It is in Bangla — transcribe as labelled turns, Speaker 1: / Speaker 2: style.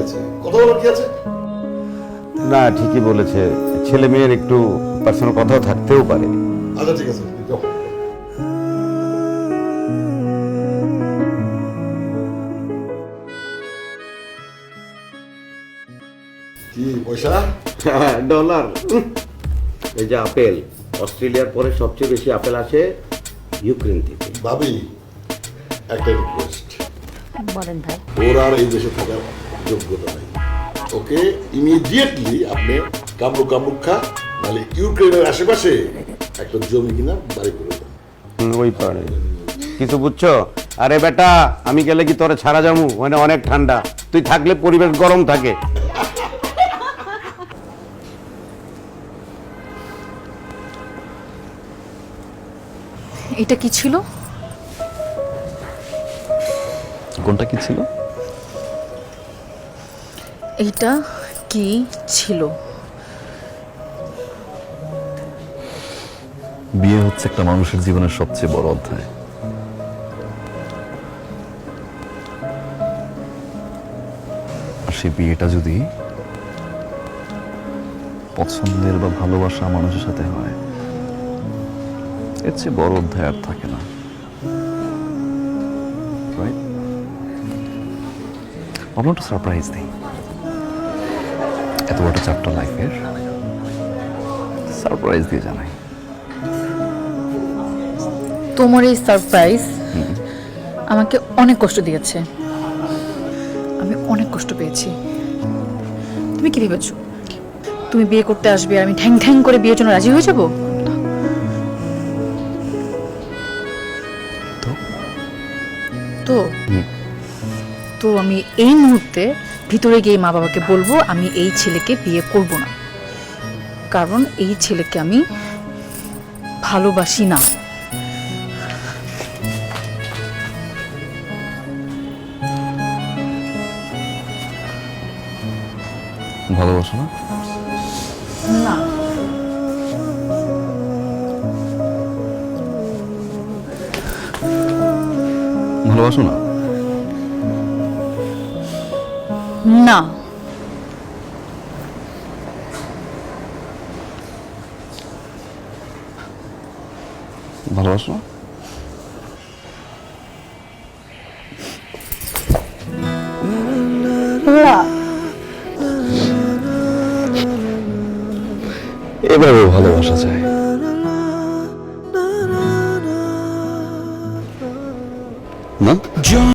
Speaker 1: আছে, কথা বলার কি আছে?
Speaker 2: না ঠিকই বলেছে, ছেলে মেয়ের একটু পার্সোনাল কথাও থাকতেও পারে।
Speaker 1: আচ্ছা ঠিক আছে, যাও। কি পয়সা?
Speaker 2: ডলার। এই যে আপেল, অস্ট্রেলিয়ার পরে সবচেয়ে বেশি আপেল আসে ইউক্রেন থেকে।
Speaker 1: ভাবি, একটা রিকোয়েস্ট,
Speaker 3: বলেন ভাই।
Speaker 1: ওর আর এই দেশে থাকার যোগ্যতা নাই। ওকে ইমিডিয়েটলি আপনি কামরুক খা, নাহলে ইউক্রেনের আশেপাশে একটা জমি কিনা বাড়ি করে দেন।
Speaker 2: ওই পারে কিছু বুঝছো? আরে বেটা, আমি গেলে কি তোরে ছাড়া যাবো? মানে অনেক ঠান্ডা, তুই থাকলে পরিবেশ গরম থাকে।
Speaker 3: এটা কি ছিল?
Speaker 4: কোনটা কি ছিল?
Speaker 3: এইটা কি ছিল?
Speaker 4: বিয়ে হচ্ছে একটা মানুষের জীবনের সবচেয়ে বড় অধ্যায়। আর সেই বিয়েটা যদি পছন্দের বা ভালোবাসা মানুষের সাথে হয়, এর চেয়ে বড় অধ্যায় আর থাকে না। Right? ভাবলাম একটা সারপ্রাইজ দিই। এত বড় চ্যাপ্টার লাইফের সারপ্রাইজ দিয়ে জানাই।
Speaker 3: তোমার এই সারপ্রাইজ আমাকে অনেক কষ্ট দিয়েছে, আমি অনেক কষ্ট পেয়েছি। তুমি কি ভেবেছো তুমি বিয়ে করতে আসবে আর আমি ঠ্যাং ঠ্যাং করে বিয়ের জন্য রাজি হয়ে যাব?
Speaker 4: তো
Speaker 3: তো তো আমি এই মুহূর্তে ভিতরে গিয়ে মা বাবাকে বলবো আমি এই ছেলেকে বিয়ে করব না, কারণ এই ছেলেকে আমি ভালোবাসি না।
Speaker 4: ভালোবাসো না?
Speaker 3: না,
Speaker 4: ভালোবাসো না?
Speaker 3: না,
Speaker 4: ভালোবাসো না?
Speaker 3: না।
Speaker 4: এভাবে ভালোবাসা যায়।